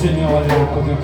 Seigneur, on va aller au camper.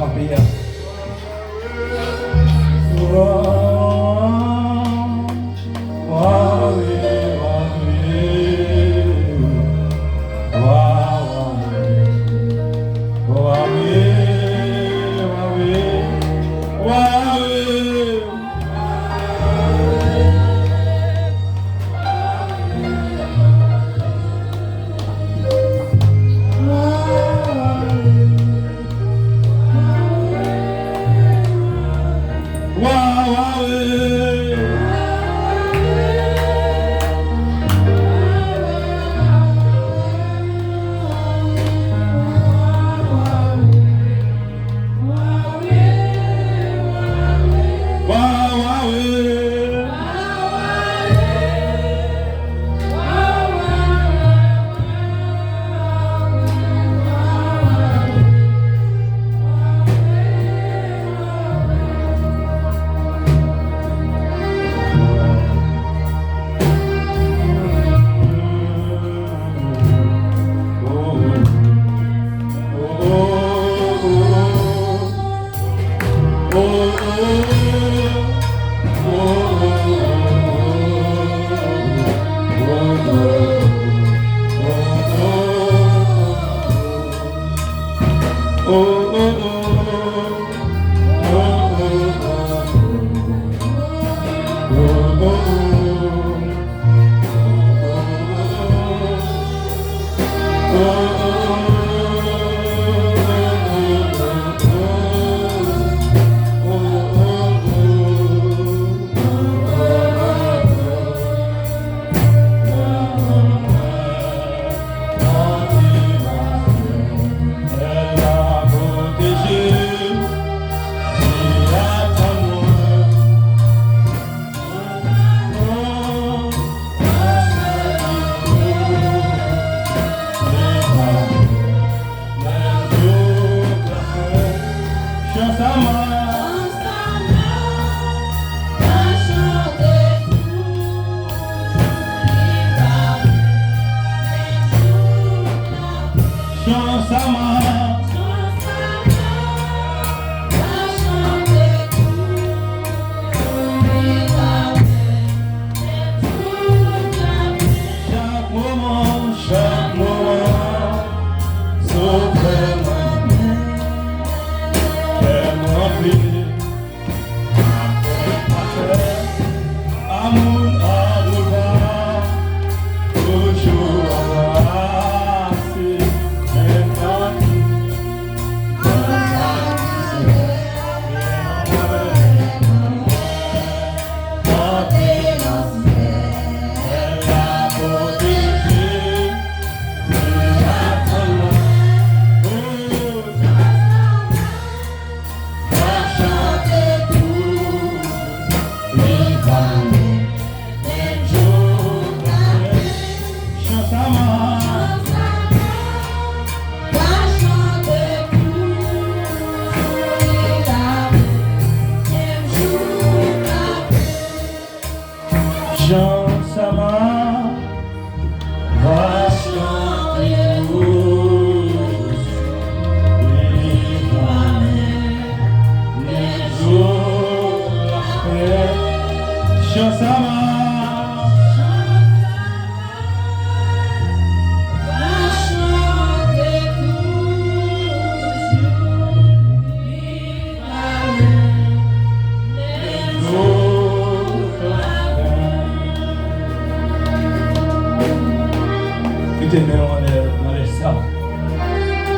mettez mes dans les sables.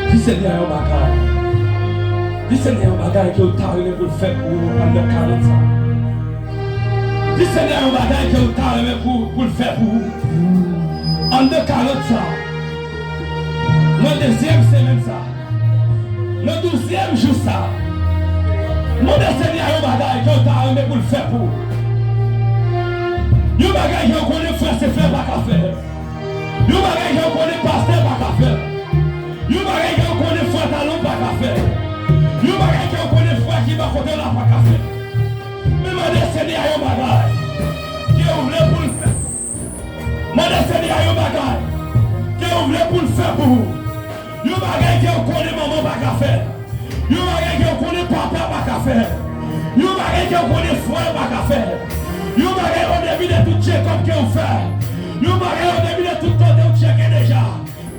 Puis Seigneur, un bagage. Puis Seigneur, un bagage que vous avez pour le faire pour en de 40 ans. Puis Seigneur, un bagage que vous avez pour le faire pour en de 40 ans. Le deuxième semaine ça. Le 12e jour ça. Mon Seigneur, un bagage que vous avez pour le faire pour. Un bagage que vous connaissez frère, c'est frère pas qu'à faire. Un bagage que vous connaissez pasteur pas qu'à faire. Un bagage que vous connaissez frère talon pas qu'à faire. Un bagage que vous connaissez frère qui va côté là pas qu'à faire. Mais mon Seigneur, un bagage que vous voulez pour le faire. Mon Seigneur, un bagage que vous voulez pour le faire pour vous. Un bagage que vous connaissez maman pas qu'à faire. Un bagage que vous connaissez papa pas qu'à faire. Un bagage que vous connaissez frère pas qu'à faire. Vous m'avez au début de tout check-up que vous faites. Vous m'avez au début de tout côté vous checkez déjà.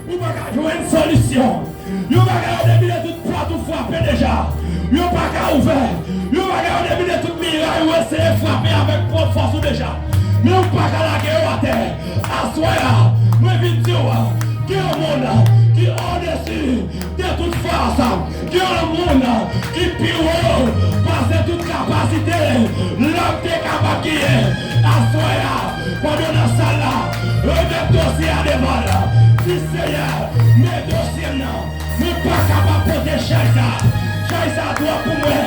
Vous m'avez joué une solution. Vous m'avez au début de tout plat vous frappez déjà. Vous m'avez ouvert. Vous m'avez au début de tout miracle vous essayez de frapper avec propre force déjà. Mais vous n'avez la guerre à terre. Assoyez, mais vite dire qui est le monde qui est au-dessus de toute force. Qui est le monde qui est plus haut. Parce que toute capacité. L'homme qui est capable qui est. Assoyez, pendant la salle là. Remettez le dossier à devant là. Si Seigneur, mes dossiers non. Mais pas capable de porter chaise. Chaise à toi pour moi.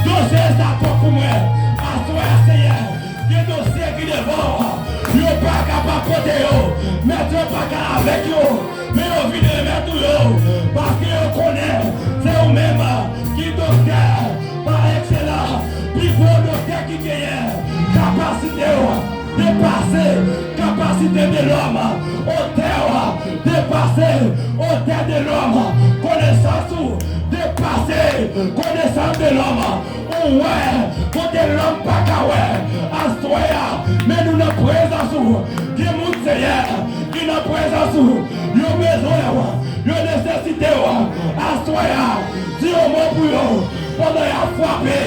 Dossier à toi pour moi. Assoyez, Seigneur. Des dossiers qui devant. Vous n'êtes pas capable de porter eux. Mais tu n'es pas capable avec eux. Mais au vide de mettre eux. Parce que vous connaissez. C'est vous-même qui docteur. Par excellence. Il faut docteur qui gagne. Capacité dépasser. Capacité de l'homme. Hauteur. Dépasser. Hauteur de l'homme. Connaissance. Dépasser. Connaissance de l'homme. Ouais. Côté l'homme pas qu'à ouais. Assoya. Mais nous ne présence. Qui nous Seigneur. Qui nous présence. Nous besoin. Nous nécessité. Assoya. Dis au mot pour eux. Pendant qu'il a frappé,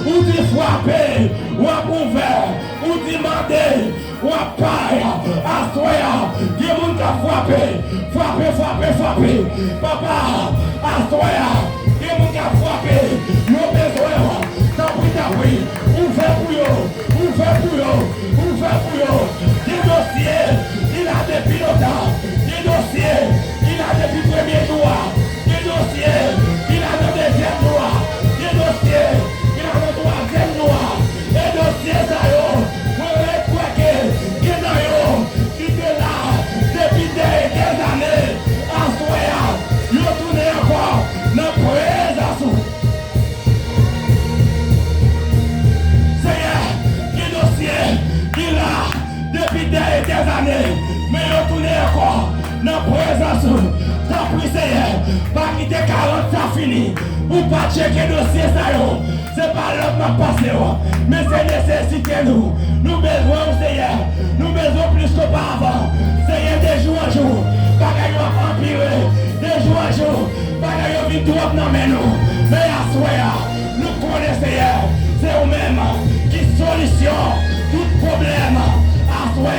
ou dit frapper, ou a ouvert, ou dit demander, ou a paille, assoya, qui est moun qui a frappé, frapper, papa, assoya, qui est moun qui a frappé, nous besoin, t'as pris, ouvert pour eux, des dossiers, il a des pilotes, des dossiers, il a depuis le premier jour, des dossiers, il a le deuxième jour. Il a le troisième noir. Et dossier ça yo. Vous êtes quoi que qui est là depuis des années. En soya, vous tournez encore dans présence. Seigneur, qui dossier qui là depuis des années. Mais vous tournez encore dans présence. T'as pris Seigneur, pas quitter 40 ça fini. Ou pas checker dossier ça yo. C'est pas l'homme qui a passé, mais c'est nécessité nous. Nous besoin Seigneur. Nous besoin plus qu'auparavant. Seigneur, de jour en jour. Bagaille va empirer. De jour en jour. Bagaille va venir trop dans nous. Mais à soi, nous connaissons Seigneur. C'est vous-même qui solution tout problème. À soi,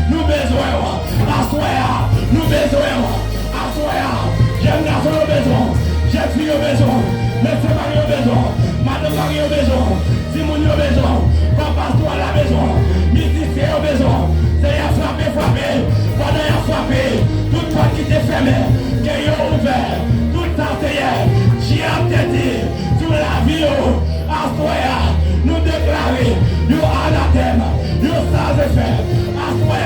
nous besoin. À soi, nous besoin. À soi, j'aime garçon au besoin. J'ai fille au besoin. Monsieur Marie au besoin. Madame Marie au besoin. Simon au besoin. Papa toi à la maison. Musicien au besoin. C'est frappé. Pendant qu'il a frappé, toute porte qui était fermée, qu'il a ouvert, tout temps j'ai dit sur la vie, à soi, nous déclarer, nous anathème, nous sans effet, à soi,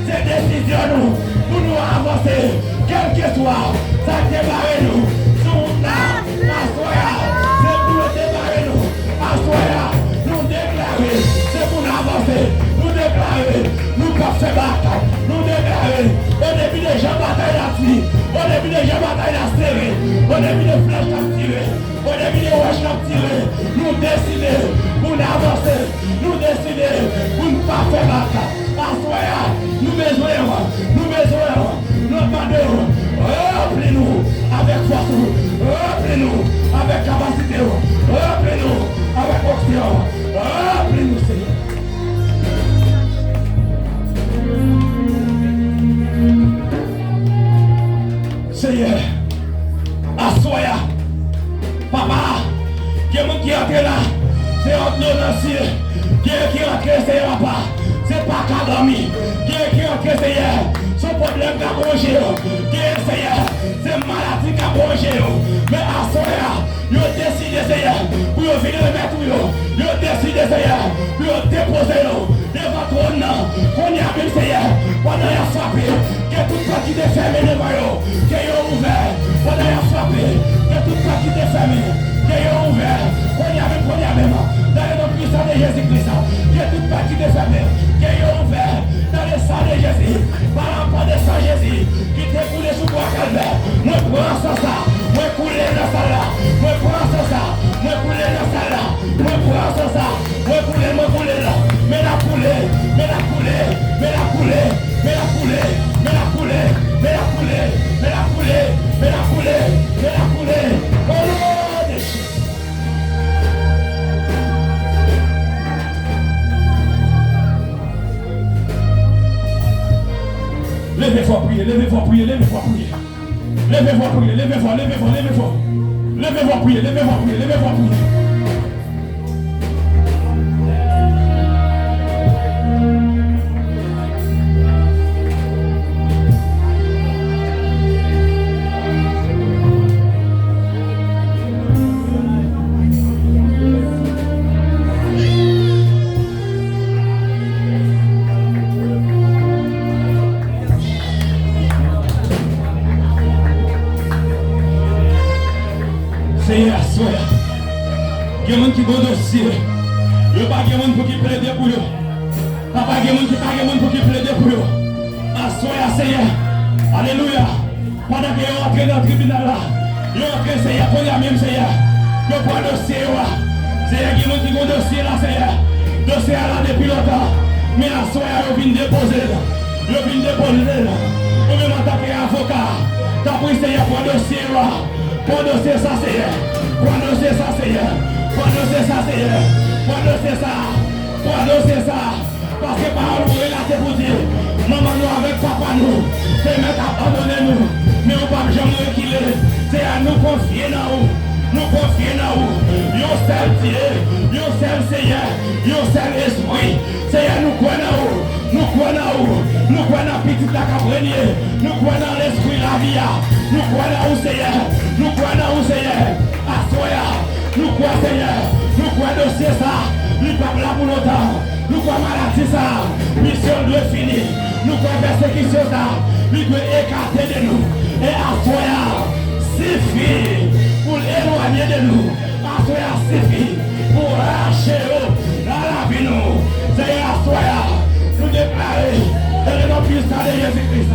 c'est décision nous, pour nous avancer, quel que soit, ça démarre nous, sur là, à soi, c'est pour nous démarrer nous, à soi, nous déclarer, c'est pour nous avancer, nous déclarer, nous pas faire bataille, nous déclarer, au début des gens bataille à tirer, au début des gens bataille à serrer, au début des flèches à tirer, au début des roches à tirer, nous décider pour avancer, nous décider pour ne pas faire bataille, à soi, nous besoin, nous demandons, rappelez-nous avec force, rappelez-nous avec capacité, rappelez-nous avec option, rappelez-nous Seigneur. Seigneur, assoya. Papa, qui est qui entre là, c'est entre nous dans le ciel. Qui est qui entre, Seigneur, papa. C'est pas qu'à dormir. Qui est qui entre, Seigneur. Son problème qu'a bronché. Qui est, Seigneur, c'est maladie qu'a bronché. Mais assoya, il a décidé, Seigneur, pour venir remettre tout. Il a décidé, Seigneur, pour déposer devant ton nom. Qu'on y a même, Seigneur, pendant qu'il a frappé, que toute partie est fermée devant eux, qu'il a ouvert, pendant qu'il a frappé, que toute partie est fermée, qu'il a ouvert, qu'on y a même, dans le nom puissant de Jésus-Christ, que toute partie est fermée, qu'il a ouvert, dans le sang de Jésus, par la part de sang Jésus, qui t'est coulé sous bois calvaire. Moi, prends ça, moi, couler dans ça là, moi, prends ça, moi, couler dans ça là, moi, prends ça, moi, couler là, mais la couler, mais la couler, mais la couler, mais la couler, mais la couler, mais la couler, mais la couler, mais la couler, mais la couler, oh Lord, levez-vous à prier, levez-vous à prier, levez-vous à prier. Levez-vous à prier, levez-vous, levez-vous, levez-vous. Levez-vous à prier, levez-vous à prier, levez-vous à prier. Seigneur, sois. Il y a des gens qui vont dossier. Il n'y a pas de gens qui plaident pour eux. Papa, il y a des gens qui plaident pour eux. Assoya, Seigneur. Alléluia. Pendant que vous entrez dans le tribunal là, vous entrez, Seigneur, pour la même, Seigneur. Vous prenez le dossier. Seigneur, il y a des gens qui vont dossier là, Seigneur. Dossier là depuis longtemps. Mais assoya, vous venez déposer. Vous venez déposer. Vous venez en tant qu'avocat. T'as pris, Seigneur, pour le dossier là. Quando você está Seigneur, quando você está Seigneur, quando você está Seigneur, quando você está, quando você está, parce que par où il a été pour dire, maman nous avec papa nous, c'est mettre abandonner nous, mais on ne peut jamais reculer, c'est à nous confier dans vous, nous confier dans vous, yon seul Dieu, yon seul Seigneur, yon seul esprit, Seigneur nous croyons dans vous. Nous croyons dans vous, nous croyons dans petit la cabrenier, nous croyons dans l'esprit la vie, nous croyons dans vous Seigneur, nous croyons dans vous Seigneur, assoya, nous croyons Seigneur, nous croyons dans ça, nous pas là pour longtemps, nous croyons maladie ça, mission doit finir, nous croyons persécution ça, nous doit écarter de nous, et assoya, suffit pour éloigner de nous, assoya suffit pour arracher la vie nous, Seigneur assoya. Nous déclarer dans le nom puissant de Jésus-Christ,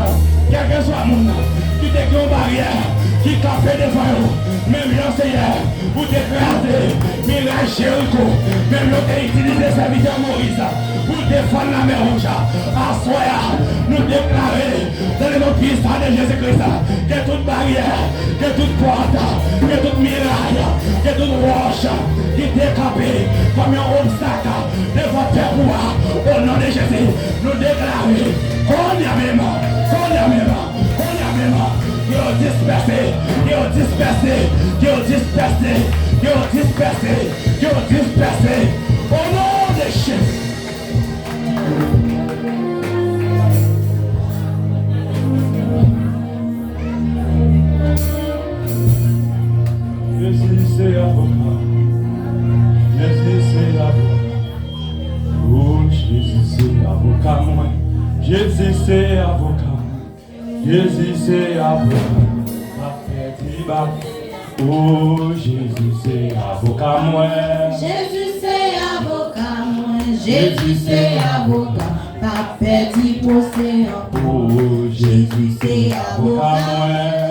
quel que soit le monde, qui te crée une barrière, qui t'a fait devant vous, même le Seigneur, pour t'écraser, mirage Jéricho, même le qui utilise le serviteur Moïse, pour défendre la mer rouge, assoya, nous déclarer dans le nom puissant de Jésus-Christ, que toute barrière, que toute porte, que toute miraille, que toute roche, qui t'est capée comme un obstacle devant tes pouvoirs, au nom de Jésus, nous déclarons qu'on y a même, qui ont dispersé, au nom de Jésus. Jésus c'est avocat, Jésus c'est avocat, oh Jésus c'est avocat moi, Jésus c'est avocat, Jésus c'est avocat, oh Jésus c'est avocat moi, Jésus c'est avocat moi, Jésus c'est avocat, pas petit procès en oh Jésus c'est avocat moi.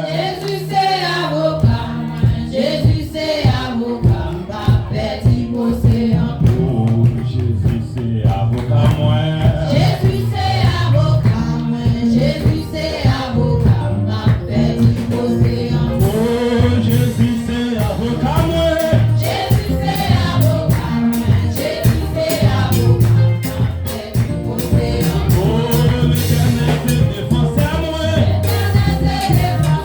Jésus c'est avocat moi, Jésus c'est avocat, pas petit procès en Oh Jésus c'est avocat moi. Jésus c'est avocat moi, Jésus c'est avocat, pas petit procès en Oh Jésus c'est avocat moi. Jésus c'est avocat moi, Jésus c'est avocat, pas petit procès en Oh l'Éternel c'est défenseur moi. L'éternel c'est défenseur.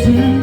Jésus.